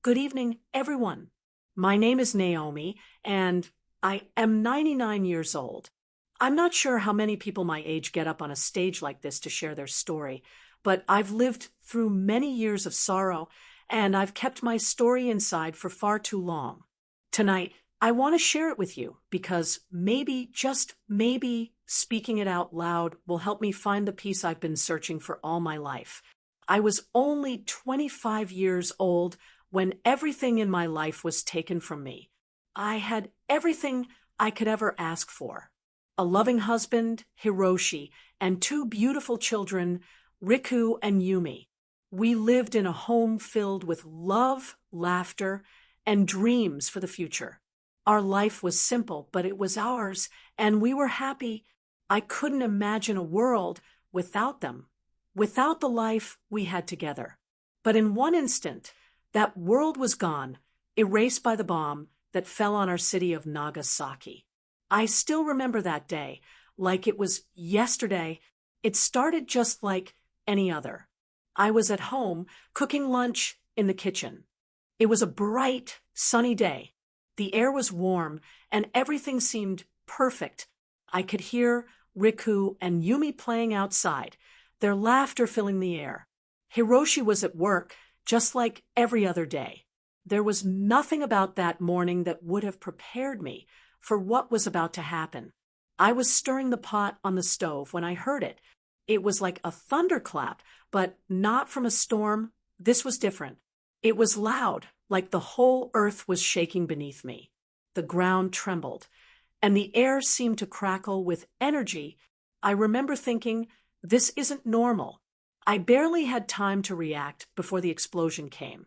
Good evening, everyone. My name is Naomi, and I am 99 years old. I'm not sure how many people my age get up on a stage like this to share their story, but I've lived through many years of sorrow, and I've kept my story inside for far too long. Tonight, I want to share it with you because maybe, just maybe, speaking it out loud will help me find the peace I've been searching for all my life. I was only 25 years old when everything in my life was taken from me. I had everything I could ever ask for. A loving husband, Hiroshi, and two beautiful children, Riku and Yumi. We lived in a home filled with love, laughter, and dreams for the future. Our life was simple, but it was ours, and we were happy. I couldn't imagine a world without them, without the life we had together. But in one instant, that world was gone, erased by the bomb that fell on our city of Naga Saki. I still remember that day, like it was yesterday. It started just like any other. I was at home, cooking lunch in the kitchen. It was a bright, sunny day. The air was warm, and everything seemed perfect. I could hear Riku and Yumi playing outside, their laughter filling the air. Hiroshi was at work, just like every other day. There was nothing about that morning that would have prepared me for what was about to happen. I was stirring the pot on the stove when I heard it. It was like a thunderclap, but not from a storm. This was different. It was loud, like the whole earth was shaking beneath me. The ground trembled, and the air seemed to crackle with energy. I remember thinking, this isn't normal. I barely had time to react before the explosion came,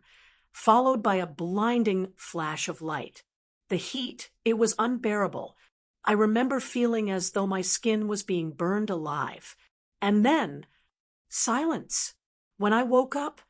followed by a blinding flash of light. The heat, it was unbearable. I remember feeling as though my skin was being burned alive. And then, silence. When I woke up,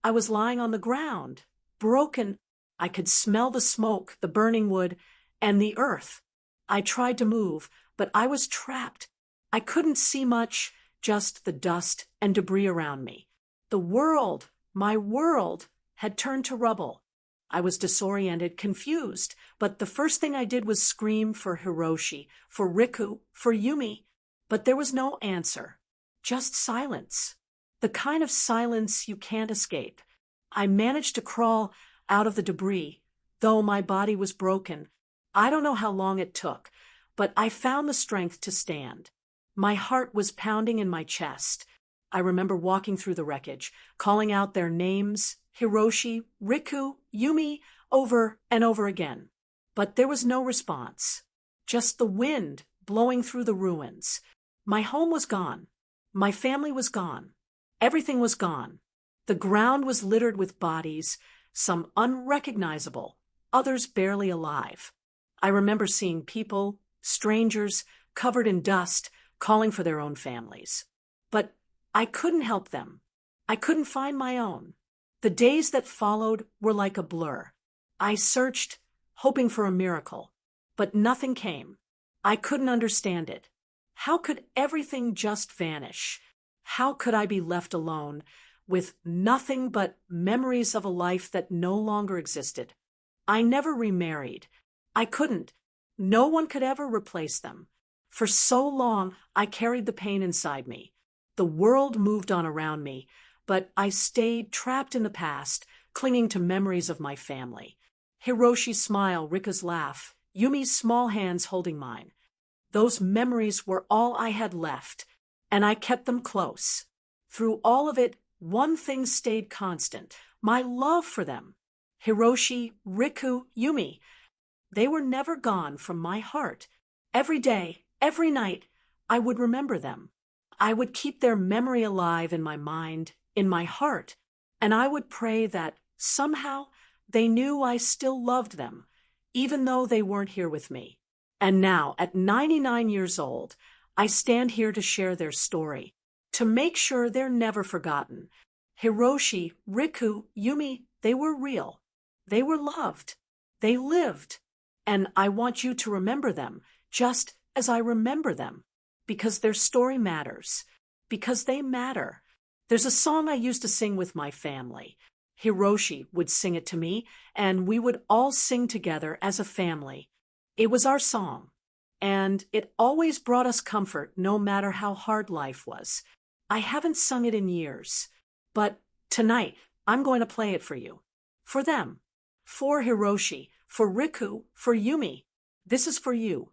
I was lying on the ground, broken. I could smell the smoke, the burning wood, and the earth. I tried to move, but I was trapped. I couldn't see much, just the dust and debris around me. The world, my world, had turned to rubble. I was disoriented, confused, but the first thing I did was scream for Hiroshi, for Riku, for Yumi. But there was no answer, just silence. The kind of silence you can't escape. I managed to crawl out of the debris, though my body was broken. I don't know how long it took, but I found the strength to stand. My heart was pounding in my chest. I remember walking through the wreckage, calling out their names, Hiroshi, Riku, Yumi, over and over again. But there was no response, just the wind blowing through the ruins. My home was gone. My family was gone. Everything was gone. The ground was littered with bodies, some unrecognizable, others barely alive. I remember seeing people, strangers, covered in dust, calling for their own families. But I couldn't help them. I couldn't find my own. The days that followed were like a blur. I searched, hoping for a miracle, but nothing came. I couldn't understand it. How could everything just vanish? How could I be left alone, with nothing but memories of a life that no longer existed? I never remarried. I couldn't. No one could ever replace them. For so long, I carried the pain inside me. The world moved on around me, but I stayed trapped in the past, clinging to memories of my family. Hiroshi's smile, Riku's laugh, Yumi's small hands holding mine. Those memories were all I had left, and I kept them close. Through all of it, one thing stayed constant, my love for them. Hiroshi, Riku, Yumi. They were never gone from my heart. Every day, every night, I would remember them. I would keep their memory alive in my mind, in my heart, and I would pray that somehow they knew I still loved them, even though they weren't here with me. And now, at 99 years old, I stand here to share their story, to make sure they're never forgotten. Hiroshi, Riku, Yumi, they were real. They were loved. They lived. And I want you to remember them, just as I remember them, because their story matters, because they matter. There's a song I used to sing with my family. Hiroshi would sing it to me, and we would all sing together as a family. It was our song, and it always brought us comfort no matter how hard life was. I haven't sung it in years, but tonight I'm going to play it for you. For them. For Hiroshi. For Riku. For Yumi. This is for you.